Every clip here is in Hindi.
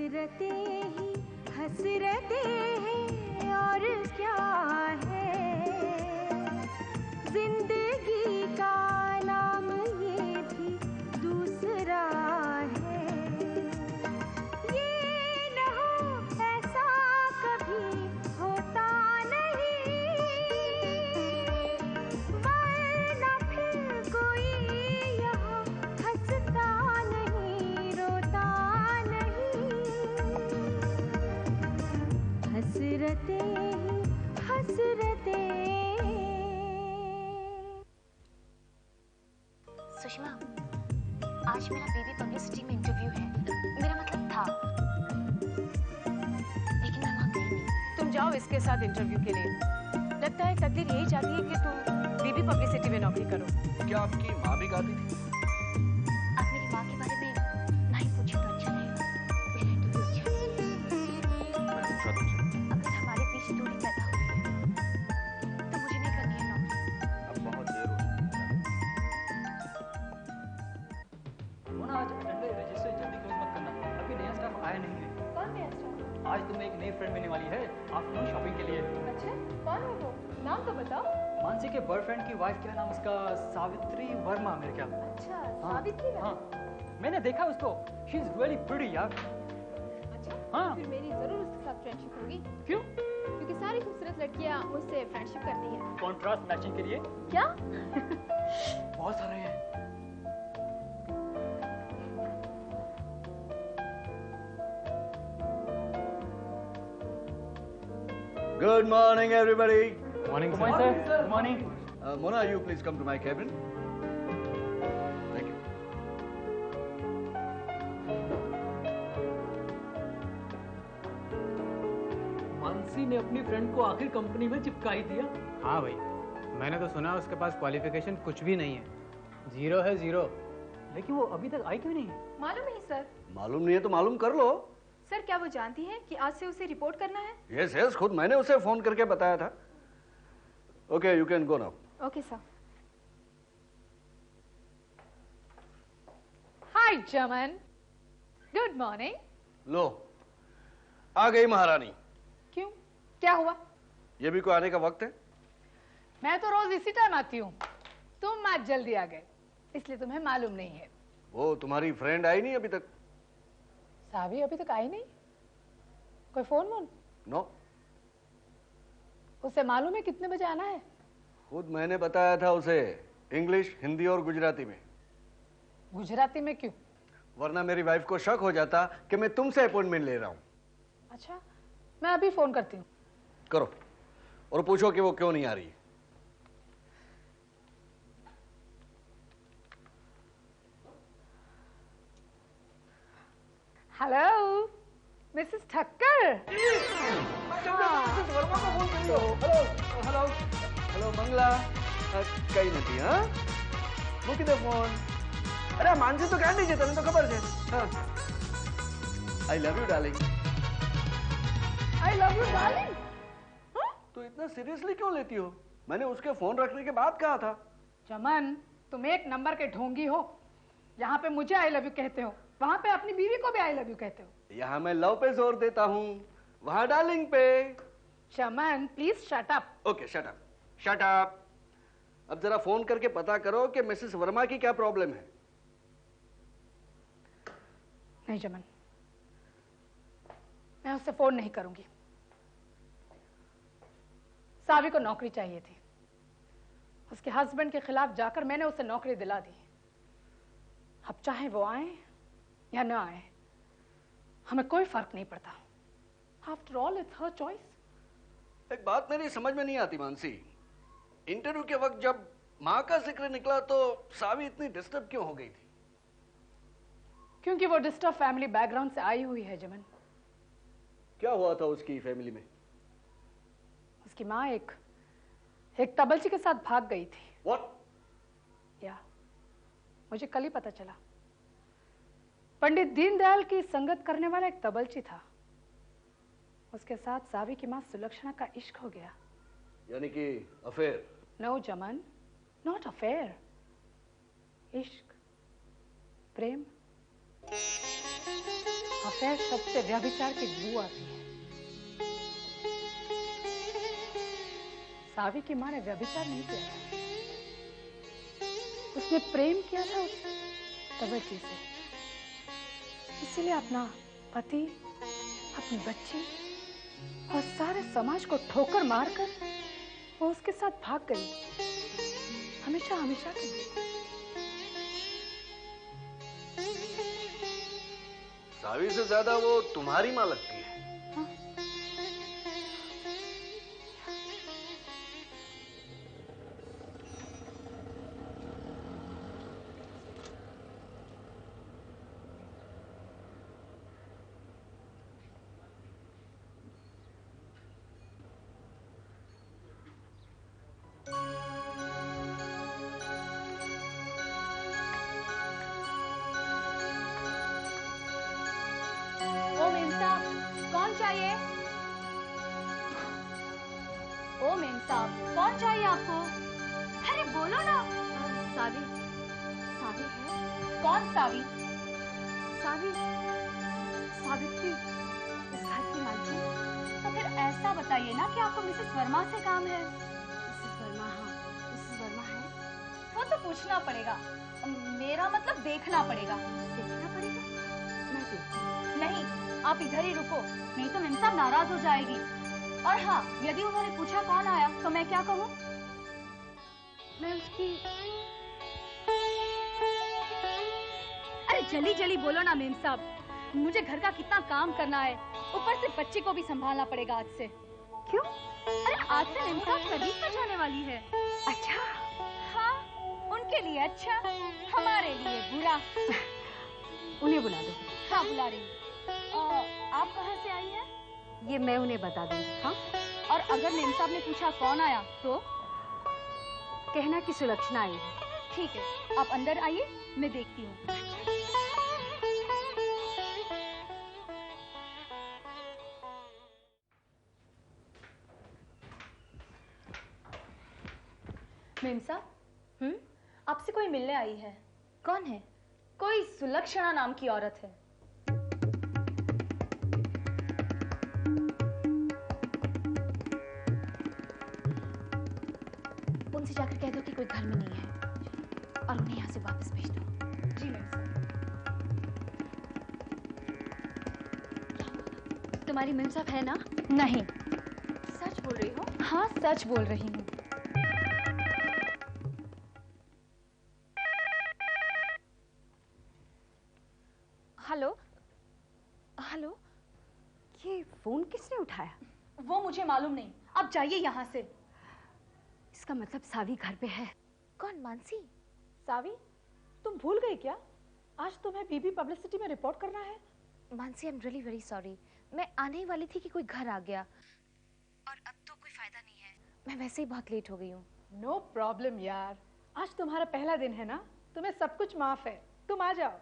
हसरते ही हसरते हैं और क्या है, जिंदगी का नाम ये भी दूसरा है। ये न हो ऐसा कभी होता नहीं, वरना फिर कोई यहाँ हंसता नहीं रोता नहीं। हसरते ही हसरते। सुषमा, आज मेरा बेबी पब्लिसिटी में इंटरव्यू है। मेरा मतलब था, लेकिन मैं वहाँ गई नहीं। तुम जाओ इसके साथ इंटरव्यू के लिए। लगता है तकदीर यही चाहती है कि तुम बेबी पब्लिसिटी में नौकरी करो। क्या आपकी माँ भी गाती थी? आप मेरी माँ के बारे में नहीं पूछे तो अच्छा रहेगा। मेरा इंटरव्यू अच्छा है। मैं पूछा तुमसे। अगर हमारे बीच दूरी पैदा हुई है तो मुझे नहीं करनी है नौकरी। अब बहुत देर हो चुकी है। आज अटेंडर रजिस्टर जल्दी क्लोज मत करना, अभी नया स्टाफ आया नहीं है। कौन नया स्टाफ? आज तुम्हें एक नई फ्रेंड मिलने वाली है आफ्टरनून शॉपिंग के लिए। अच्छा, कौन है वो? नाम तो बताओ। मानसी के बॉयफ्रेंड की वाइफ, क्या नाम उसका? सावित्री वर्मा मेरे ख्याल। अच्छा, हाँ, सावित्री है? हाँ, मैंने देखा उसको। शी इज रियली प्रीटी यार। अच्छा, हाँ। फिर मेरी जरूर उसके साथ फ्रेंडशिप होगी। क्यों? क्योंकि सारी खूबसूरत लड़कियां मुझसे फ्रेंडशिप करती हैं। कॉन्ट्रास्ट मैचिंग के लिए। क्या? बहुत सारे हैं। Good morning, everybody. Morning sir. Good morning. Mona, you please come to my cabin. Thank you. Mansi ने अपनी फ्रेंड को आखिर कंपनी में चिपका ही दिया। हाँ भाई, मैंने तो सुना उसके पास क्वालिफिकेशन कुछ भी नहीं है, जीरो है जीरो। लेकिन वो अभी तक आई क्यों नहीं? मालूम नहीं सर। मालूम नहीं है तो मालूम कर लो। सर, क्या वो जानती है कि आज से उसे रिपोर्ट करना है? यस यस, खुद मैंने उसे फोन करके बताया था। Okay, you can go now. Okay sir. Hi Chaman, good morning. लो, आ गई महारानी। क्यों, क्या हुआ? ये भी कोई आने का वक्त है? मैं तो रोज इसी टाइम आती हूँ, तुम आज जल्दी आ गए, इसलिए तुम्हें मालूम नहीं है। वो तुम्हारी फ्रेंड आई नहीं अभी तक? सावी अभी तक आई नहीं? कोई फोन वोन? नो। उसे मालूम है कितने बजे आना है? खुद मैंने बताया था उसे, इंग्लिश, हिंदी और गुजराती में। गुजराती में क्यों? वरना मेरी वाइफ को शक हो जाता कि मैं तुमसे अपॉइंटमेंट ले रहा हूं। अच्छा, मैं अभी फोन करती हूँ। करो और पूछो कि वो क्यों नहीं आ रही है। Hello Mrs Thakkar. Hello hello Mangala, कई नहीं हाँ मूकी दे फोन। अरे मानसी तो कांडी છે, તને તો ખબર છે। I love you darling. I love you darling. तो इतना सीरियसली क्यों लेती हो? मैंने उसके फोन रखने के बाद कहा था। चमन, तुम एक नंबर के ढोंगी हो। यहाँ पे मुझे आई लव यू कहते हो, वहाँ पे अपनी बीवी को भी आई लव यू कहते हो। यहाँ मैं लव पे जोर देता हूँ, वहाँ डार्लिंग पे। Chaman please shut up. Okay shut up, shut up. अब जरा फोन करके पता करो कि मिसेस वर्मा की क्या प्रॉब्लम है। नहीं चमन, मैं उससे फोन नहीं करूंगी। सावी को नौकरी चाहिए थी, उसके हस्बैंड के खिलाफ जाकर मैंने उसे नौकरी दिला दी। अब चाहे वो आए या न आए, हमें कोई फर्क नहीं पड़ता। After all it's her choice. एक बात मेरी समझ में नहीं आती मानसी, इंटरव्यू के वक्त जब माँ का जिक्र निकला तो सावी इतनी डिस्टर्ब क्यों हो गई थी? क्योंकि वो डिस्टर्ब फैमिली बैकग्राउंड से आई हुई है जमन। क्या हुआ था उसकी फैमिली में? उसकी माँ एक तबलची के साथ भाग गई थी। What? या मुझे कल ही पता चला। पंडित दीनदयाल की संगत करने वाला एक तबलची था, उसके साथ सावी की माँ सुलक्षणा का इश्क हो गया। यानी कि अफेयर? नो जमन, नॉट अफेयर, इश्क, प्रेम। अफेयर शब्द से व्यभिचार की बू आती है। सावी की मां ने व्यभिचार नहीं किया था, उसने प्रेम किया था उस तवज्जो से। इसीलिए अपना पति, अपनी बच्ची और सारे समाज को ठोकर मारकर वो उसके साथ भाग गई, हमेशा हमेशा के लिए। सावी से ज्यादा वो तुम्हारी मां लगती है। ओ मेम साहब, कौन चाहिए? ओ मेम साहब, कौन चाहिए आपको? अरे बोलो ना। सावी, सावी है? कौन सावी? सावी, सावित्री, इस घर की मालकिन। तो फिर ऐसा बताइए ना कि आपको मिसेस वर्मा से काम है। मिसेस वर्मा? हाँ, मिसेस वर्मा है। वो तो पूछना पड़ेगा, मेरा मतलब देखना पड़ेगा। देखना पड़ेगा? मैं देखती हूँ। नहीं, आप इधर ही रुको, नहीं तो मेम साहब नाराज हो जाएगी। और हाँ, यदि उन्होंने पूछा कौन आया तो मैं क्या कहूँ? मैं उसकी... अरे जल्दी जल्दी बोलो ना मेम साहब, मुझे घर का कितना काम करना है, ऊपर से बच्ची को भी संभालना पड़ेगा आज से। क्यों? अरे आज से मेम साहब सर्विस पर जाने वाली है। अच्छा? हाँ, उनके लिए अच्छा, हमारे लिए बुरा। उन्हें बुला दो। हाँ, बुला रही हूँ। आप कहाँ से आई हैं? ये मैं उन्हें बता दूंगी। हाँ? और अगर मेम साहब ने पूछा कौन आया तो कहना कि सुलक्षणा आई है। ठीक है, आप अंदर आइए, मैं देखती हूँ। मेम साहब, आपसे कोई मिलने आई है। कौन है? कोई सुलक्षणा नाम की औरत है। उनसे जाकर कह दो कि कोई घर में नहीं है और उन्हें यहाँ से वापस भेज दो। जी मेम साहब। तुम्हारी मेम साहब है ना? नहीं। सच बोल रही हो? हाँ, सच बोल रही हूँ। हेलो, हेलो, ये फोन किसने उठाया? वो मुझे मालूम नहीं, आप जाइए यहाँ से। इसका मतलब सावी घर पे है। कौन? मानसी? सावी, तुम भूल गई क्या? आज तुम्हें बीबी पब्लिसिटी में रिपोर्ट करना है। Mansi, I am really very sorry. मैं आने ही वाली थी कि कोई घर आ गया और अब तो कोई फायदा नहीं है, मैं वैसे ही बहुत लेट हो गई हूँ। नो प्रॉब्लम यार, आज तुम्हारा पहला दिन है ना, तुम्हें सब कुछ माफ है, तुम आ जाओ।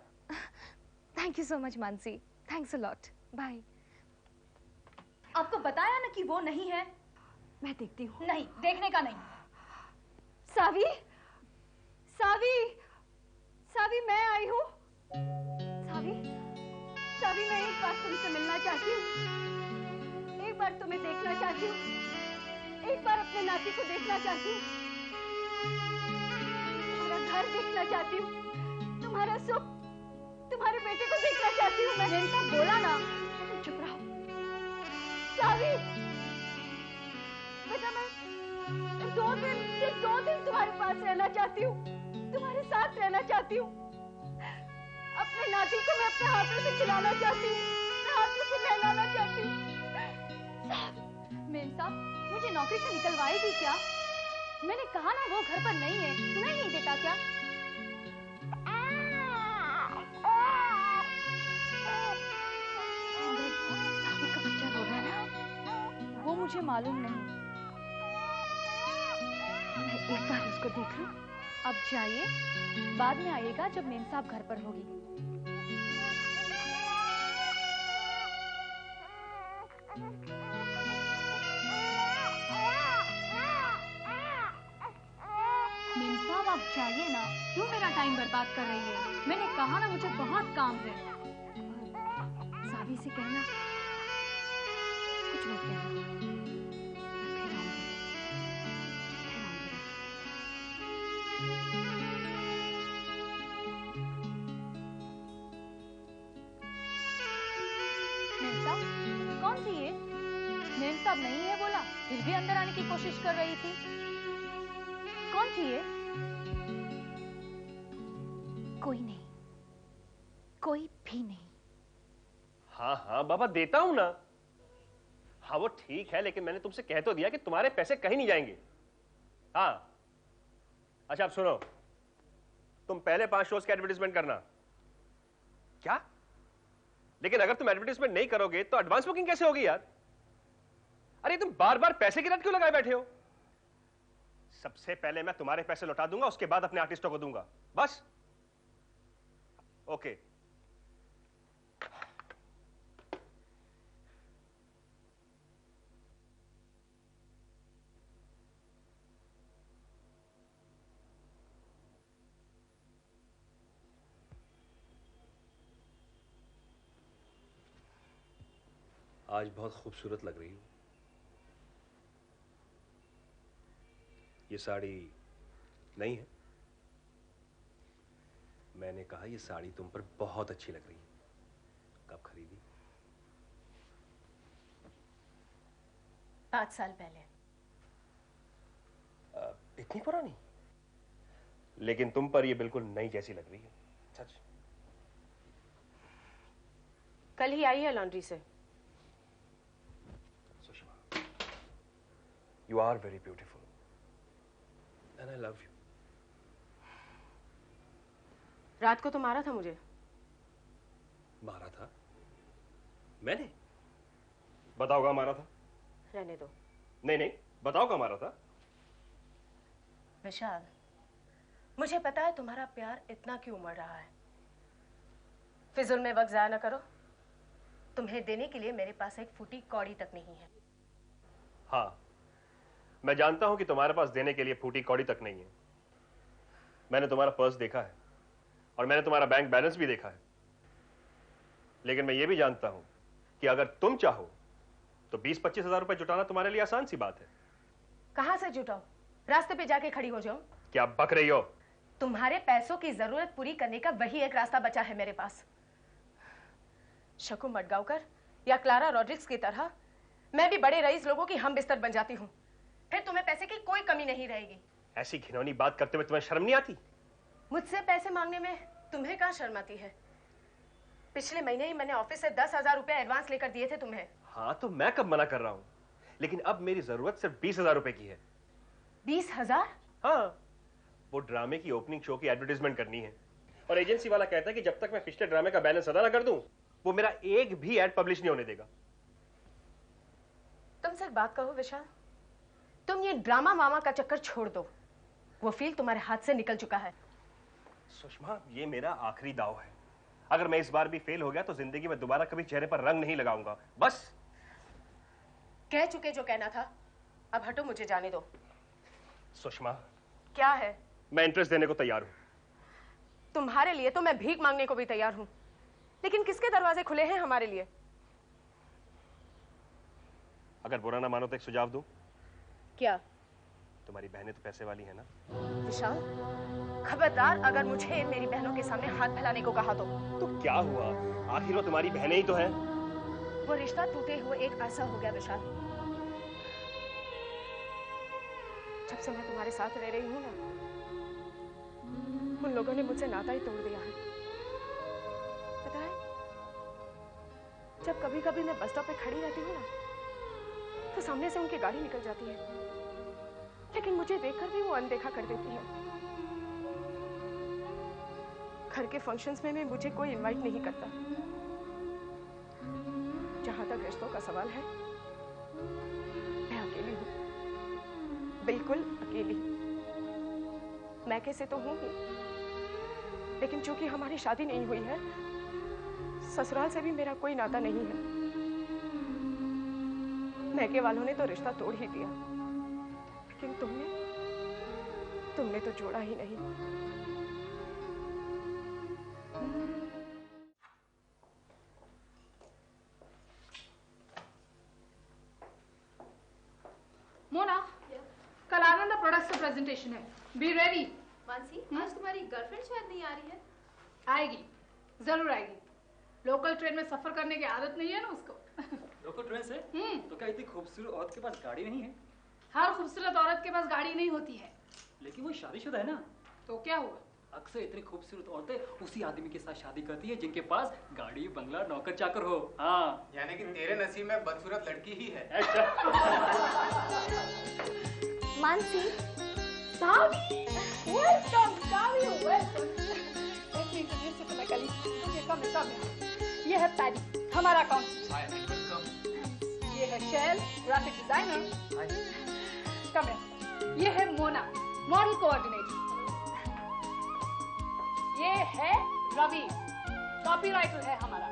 Thank you so much Mansi, thanks a lot, bye. आपको बताया ना कि वो नहीं है। मैं देखती हूँ। नहीं, देखने का नहीं। सावी, सावी, सावी, मैं आई हूँ। सावी, सावी, मैं एक बार तुमसे मिलना चाहती हूँ, एक बार तुम्हें देखना चाहती हूँ, एक बार अपने नाती को देखना चाहती हूँ, तुम्हारा घर देखना चाहती हूँ, तुम्हारा सुख, तुम्हारे बेटे को देखना चाहती हूँ। मैंने इनका बोला ना। तुम चुप रहो। सावी, बेटा, मैं सिर्फ 2 दिन तुम्हारे पास रहना चाहती हूँ, तुम्हारे साथ रहना चाहती हूँ। अपने नाती को मैं अपने हाथों से खिलाना चाहती हूँ, अपने हाथों से नहलाना चाहती हूँ। मेम साहब, मुझे नौकरी से निकलवाएगी क्या? मैंने कहा ना वो घर पर नहीं है, सुनाई नहीं देता क्या? सावी का बच्चा रो रहा है ना? वो मुझे मालूम नहीं। मैं एक बार उसको देख लूं? अब जाइए, बाद में आइएगा जब मेम साहब घर पर होगी। मेम साहब, आप जाइए ना, क्यों मेरा टाइम बर्बाद कर रही है? मैंने कहा ना मुझे बहुत काम है। सावी से कहना कुछ मत कहना, मैं फिर आऊंगी, फिर आऊंगी। मेम साहब, कौन थी ये? मेम साहब नहीं है बोला, फिर भी अंदर आने की कोशिश कर रही थी। कौन थी ये? कोई नहीं, कोई भी नहीं। हाँ हाँ बाबा, देता हूं ना। हाँ वो ठीक है, लेकिन मैंने तुमसे कह तो दिया कि तुम्हारे पैसे कहीं नहीं जाएंगे। हाँ अच्छा, अब सुनो, तुम पहले 5 शोज का एडवर्टाइजमेंट करना। क्या? लेकिन अगर तुम एडवर्टाइजमेंट नहीं करोगे तो एडवांस बुकिंग कैसे होगी यार? अरे तुम बार बार पैसे की रट क्यों लगाए बैठे हो? सबसे पहले मैं तुम्हारे पैसे लौटा दूंगा, उसके बाद अपने आर्टिस्टों को दूंगा, बस। ओके। आज बहुत खूबसूरत लग रही हो। ये साड़ी नहीं है? मैंने कहा ये साड़ी तुम पर बहुत अच्छी लग रही है। कब खरीदी? 5 साल पहले। इतनी पुरानी? लेकिन तुम पर ये बिल्कुल नई जैसी लग रही है। सच? कल ही आई है लॉन्ड्री से। You are very beautiful, and I love you. रात को तो मारा था मुझे। मारा था? मैंने? बताओ कहाँ मारा था? रहने दो। नहीं नहीं, बताओ कहाँ मारा था? विशाल, मुझे पता है तुम्हारा प्यार इतना क्यों उमड़ रहा है। फिजुल में वक्त जाया ना करो। तुम्हें देने के लिए मेरे पास एक फूटी कौड़ी तक नहीं है। हाँ, मैं जानता हूं कि तुम्हारे पास देने के लिए फूटी कौड़ी तक नहीं है। मैंने तुम्हारा पर्स देखा है और मैंने तुम्हारा बैंक बैलेंस भी देखा है। लेकिन मैं ये भी जानता हूं कि अगर तुम चाहो तो 20-25 हजार रुपए जुटाना तुम्हारे लिए आसान सी बात है। कहां से जुटाओ? रास्ते पे जाके खड़ी हो जाओ। क्या बक रही हो? तुम्हारे पैसों की जरूरत पूरी करने का वही एक रास्ता बचा है मेरे पास। शकु मडगांवकर या क्लारा रॉड्रिक्स की तरह मैं भी बड़े रईस लोगों की हम बिस्तर बन जाती हूँ, फिर तुम्हें पैसे की कोई कमी नहीं रहेगी। ऐसी घिनौनी बात करते हुए तुम्हें शर्म नहीं आती? मुझसे पैसे मांगने में तुम्हें कहाँ शर्म आती है? पिछले महीने ही मैंने ऑफिस से 10,000 रुपए एडवांस लेकर दिए थे तुम्हें। हाँ तो मैं कब मना कर रहा हूँ? लेकिन अब मेरी जरूरत सिर्फ 20,000 रुपए की है। 20,000? हाँ, वो ड्रामे की ओपनिंग शो की एडवर्टाइजमेंट करनी है और एजेंसी वाला कहता है कि जब तक मैं पिछले ड्रामे का बैलेंस अदा ना कर दूं, वो मेरा एक भी एड पब्लिश नहीं होने देगा। तुमसे एक बात कहो विशाल, तुम ये ड्रामा वामा का चक्कर छोड़ दो। वो फील तुम्हारे हाथ से निकल चुका है। सुषमा, ये मेरा आखिरी दाव है। अगर मैं इस बार भी फेल हो गया तो जिंदगी में दोबारा कभी चेहरे पर रंग नहीं लगाऊंगा, बस। कह चुके जो कहना था, अब हटो, मुझे जाने दो। सुषमा, क्या है? मैं इंटरेस्ट देने को तैयार हूं। तुम्हारे लिए तो मैं भीख मांगने को भी तैयार हूं, लेकिन किसके दरवाजे खुले हैं हमारे लिए? अगर बुरा ना मानो तो एक सुझाव दूं। क्या? तुम्हारी बहनें तो पैसे वाली है ना? विशाल, खबरदार अगर मुझे मेरी बहनों के सामने हाथ फैलाने को कहा तो क्या हुआ? आखिर वो तुम्हारी बहनें ही तो हैं। वो रिश्ता टूटे हुए एक अरसा हो गया विशाल। जब से मैं तुम्हारे साथ रह रही हूँ ना, उन लोगों ने मुझसे नाता ही तोड़ दिया है। पता है, जब कभी कभी मैं बस स्टॉप पे खड़ी रहती हूँ ना, तो सामने से उनकी गाड़ी निकल जाती है, लेकिन मुझे देखकर भी वो अनदेखा कर देती है। घर के फंक्शंस में भी मुझे कोई इनवाइट नहीं करता। जहां तक रिश्तों का सवाल है, मैं अकेली हूं, बिल्कुल अकेली। मैं कैसे तो हूं ही, लेकिन चूंकि हमारी शादी नहीं हुई है, ससुराल से भी मेरा कोई नाता नहीं है। मैके वालों ने तो रिश्ता तोड़ ही दिया, लेकिन तुमने तो जोड़ा ही नहीं। प्रेजेंटेशन है। Be ready. मानसी, आज तुम्हारी गर्लफ्रेंड शायद नहीं आ रही है। आएगी, जरूर आएगी। लोकल ट्रेन में सफर करने की आदत नहीं है ना उसको। लोकल ट्रेन से? तो क्या इतनी खूबसूरत औरत के पास गाड़ी नहीं है? हर खूबसूरत औरत के पास गाड़ी नहीं होती है। लेकिन वो शादीशुदा है ना। तो क्या हुआ? अक्सर इतनी खूबसूरत औरतें उसी आदमी के साथ शादी करती है जिनके पास गाड़ी, बंगला, नौकर चाकर हो। हाँ, यानी कि तेरे नसीब में बदसूरत लड़की ही है। मानसी, सावी, welcome, Saavi, welcome. Let me introduce you to my colleague. Come here. ये है पैडी, हमारा अकाउंट। ये है शैल, ग्राफिक डिजाइनर। Come here. ये है मोना, मॉडल कोऑर्डिनेटर। ये है रवि, कॉपीराइटर है हमारा।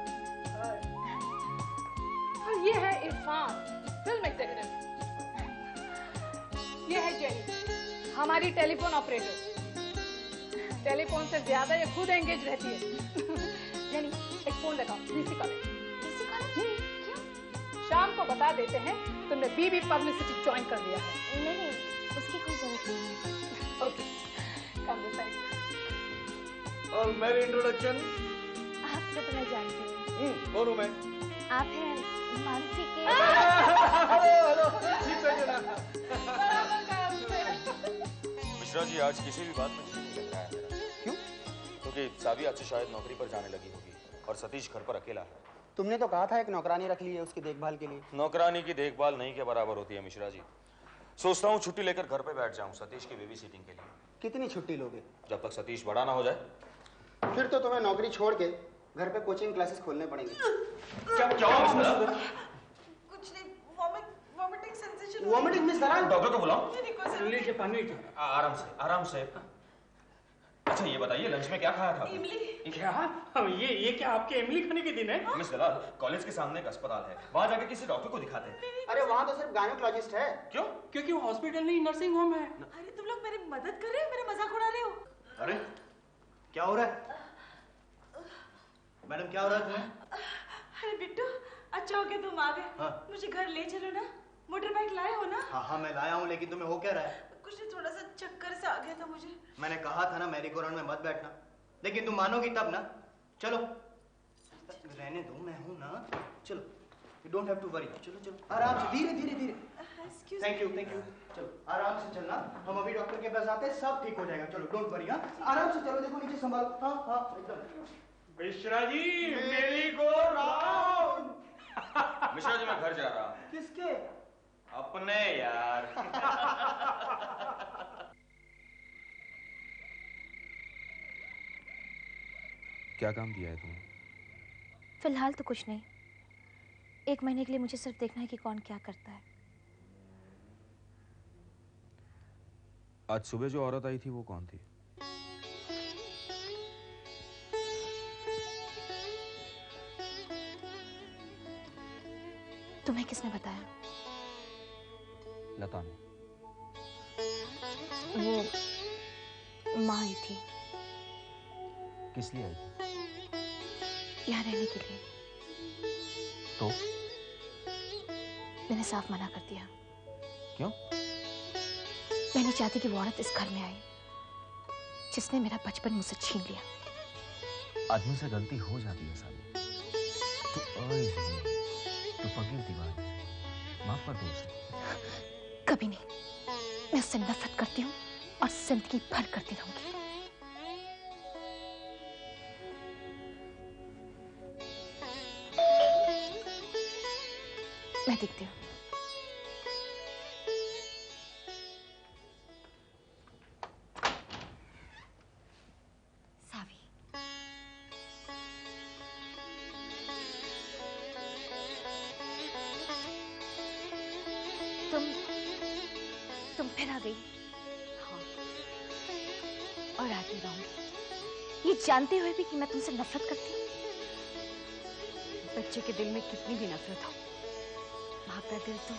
और ये है इरफान, फिल्म एग्जीक्यूटिव। ये है जेनी, हमारी टेलीफोन ऑपरेटर। टेलीफोन से ज्यादा ये खुद एंगेज रहती है। जेनी, एक फोन लगाओ, डीसी कॉलेज। DC college? क्यों? शाम को बता देते हैं तुमने बीबी पब्लिसिटी ज्वाइन कर लिया है। नहीं, उसकी कोई जरूरत नहीं है। Okay, come this side. और मेरी इंट्रोडक्शन? आपको तो मैं जानती हूँ। कौन हूँ मैं? आप हैं मानसी के। हेलो, मिश्रा जी, आज किसी भी बात में जी नहीं लग रहा है मेरा। क्यों? क्योंकि सावी आज से शायद नौकरी पर जाने लगी होगी और सतीश घर पर अकेला है। तुमने तो कहा था एक नौकरानी रख ली है उसकी देखभाल के लिए। नौकरानी की देखभाल नहीं के बराबर होती है मिश्रा जी। सोचता हूँ छुट्टी लेकर घर पे बैठ जाऊँ सतीश की बेबी सिटिंग के लिए। कितनी छुट्टी लोगे? जब तक सतीश बड़ा ना हो जाए। फिर तो तुम्हें नौकरी छोड़ के घर पे कोचिंग क्लासेस खोलने पड़ेंगे। क्या कुछ नहीं, वॉमिटिंग सेंसेशन। वॉमिटिंग मिस दरान? डॉक्टर को बुलाओ। लीजिए पानी लीजिए। आराम से, आराम से। अच्छा ये बताइए लंच में क्या खाया था? इमली। क्या? ये क्या आपके इमली खाने के दिन है? मिस दलाल, कॉलेज के सामने एक अस्पताल है, वहाँ जाके किसी डॉक्टर को दिखाते हैं। अरे वहाँ तो सिर्फ गायनेकोलॉजिस्ट है। क्यों? क्योंकि वो हॉस्पिटल नहीं नर्सिंग होम है। अरे तुम लोग मेरी मदद कर रहे हो, मेरा मजाक उड़ा रहे हो। अरे क्या हो रहा है? मैडम क्या हो रहा है तुम्हें? अरे बिट्टू, अच्छा हो गया तुम आ गए। हाँ। मुझे घर ले चलो ना। मोटर बाइक लाए हो ना? हाँ मैं लाया हूँ, लेकिन तुम्हें हो क्या रहा है? कुछ नहीं, थोड़ा सा चक्कर से आ गया था मुझे। मैंने कहा था ना मैरी गो राउंड में मत बैठना, लेकिन तुम मानोगी तब ना। चलो रहने दो, मैं हूं ना। चलो, you don't have to worry. चलो चलो आराम से, धीरे धीरे धीरे। Thank you. चलो आराम से चलना, हम अभी डॉक्टर के पास आते हैं, सब ठीक हो जाएगा। चलो डोंट वरी। हाँ आराम से चलो, देखो नीचे संभालो। हाँ एकदम। मिश्रा जी, मेरी गो राउंड। मिश्रा जी मैं घर जा रहा हूँ। किसके? अपने यार। क्या काम दिया है तुमने? फिलहाल तो कुछ नहीं। 1 महीने के लिए मुझे सिर्फ देखना है कि कौन क्या करता है। आज सुबह जो औरत आई थी वो कौन थी? तुम्हें किसने बताया? लता ने। वो माँ आई थी। किस लिए आई थी? यहाँ रहने के लिए। तो मैंने साफ मना कर दिया। क्यों? मैं नहीं चाहती कि वो औरत इस घर में आए जिसने मेरा बचपन मुझसे छीन लिया। आदमी से गलती हो जाती है साली। तो फकीर दीवार माफ कर दो उसे। कभी नहीं। मैं उससे नफरत करती हूँ और जिंदगी भर करती रहूंगी। मैं देखती हूँ। सावी, तुम फिर आ गई। हाँ, और आती रहूंगी, ये जानते हुए भी कि मैं तुमसे नफरत करती हूँ। बच्चे के दिल में कितनी भी नफरत हो, माँ का दिल तो।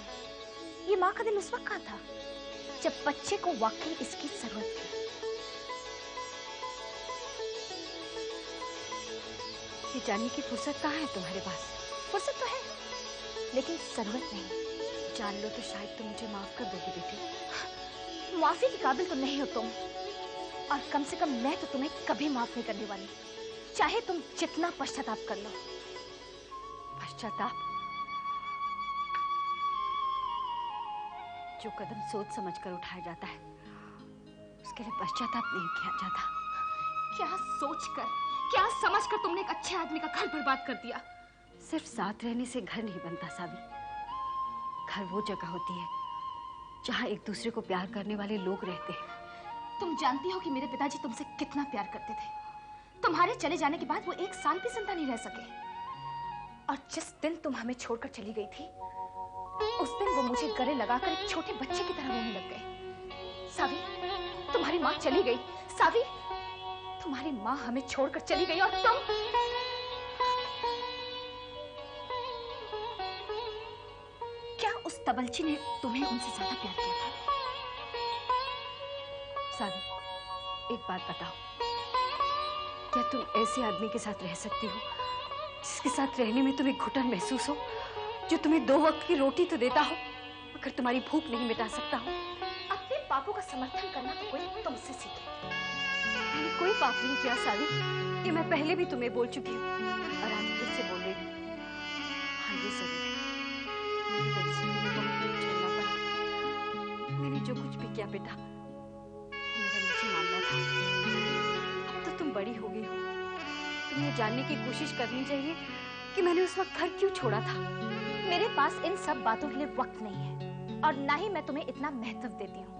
ये माँ का दिल उस वक्त कहाँ था जब बच्चे को वाकई इसकी जरूरत थी। ये जानने की फुर्सत कहाँ है तुम्हारे पास? फुर्सत तो है, लेकिन जरूरत नहीं। जान लो तो शायद तुम मुझे माफ कर दोगी बेटी। माफी के काबिल तो नहीं हो तुम, और कम से कम मैं तो तुम्हें कभी माफ नहीं करने वाली, चाहे तुम जितना पश्चाताप कर लो। पश्चाताप? जो कदम सोच समझकर उठाया जाता है उसके लिए पश्चाताप नहीं किया जाता। क्या सोचकर, क्या समझकर तुमने एक अच्छे आदमी का घर बर्बाद कर दिया। सिर्फ साथ रहने से घर नहीं बनता सावी। घर वो जगह होती है जहाँ एक दूसरे को प्यार करने वाले लोग रहते हैं। तुम जानती हो कि मेरे पिताजी तुमसे कितना प्यार करते थे। तुम्हारे चले जाने के बाद वो एक साल भी जिंदा नहीं रह सके। और जिस दिन तुम हमें छोड़कर चली गई थी, उस दिन वो मुझे गले लगाकर एक छोटे बच्चे की तरह रोने लग गए। सावी, तुम्हारी माँ चली गई। सावी, तुम्हारी माँ हमें छोड़कर चली गई, और तुम क्या उस तबलची ने तुम्हें उनसे ज्यादा प्यार किया था? सावी, एक बात बताओ, क्या तुम ऐसे आदमी के साथ रह सकती हो जिसके साथ रहने में तुम्हें घुटन महसूस हो, जो तुम्हें 2 वक्त की रोटी तो देता हो मगर तुम्हारी भूख नहीं मिटा सकता हो? अपने पापों का समर्थन करना तो कोई तुमसे सीखे। मैंने कोई पाप नहीं किया सावी, ये मैं पहले भी तुम्हें बोल चुकी हूँ और आज फिर से बोल रही हूँ। हाँ, ये जरूर है, मेरी वजह से तुम्हें बहुत दुख झेलना पड़ा। मैंने जो कुछ भी किया बेटा, मेरा निजी मामला था। अब तो तुम बड़ी हो गई हो, तुम्हें जानने की कोशिश करनी चाहिए कि मैंने उस वक्त घर क्यों छोड़ा था। मेरे पास इन सब बातों के लिए वक्त नहीं है, और ना ही मैं तुम्हें इतना महत्व देती हूँ।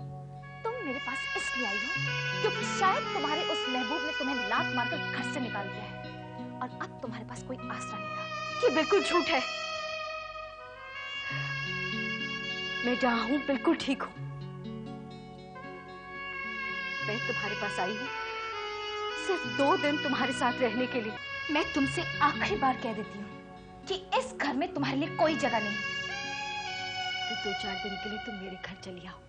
तुम मेरे पास इसलिए आई हो क्योंकि शायद तुम्हारे उस महबूब ने तुम्हें लात मारकर घर से निकाल दिया है, और अब तुम्हारे पास कोई आसरा नहीं रहा। ये बिल्कुल झूठ है। मैं जहां हूं बिल्कुल ठीक हूं। मैं तुम्हारे पास आई हूं सिर्फ 2 दिन तुम्हारे साथ रहने के लिए। मैं तुमसे आखिरी बार कह देती हूँ कि इस घर में तुम्हारे लिए कोई जगह नहीं। तो 2-4 दिन के लिए तुम मेरे घर चली आओ।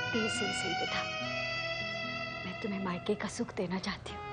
देर से ही सही बेटा, मैं तुम्हें मायके का सुख देना चाहती हूँ।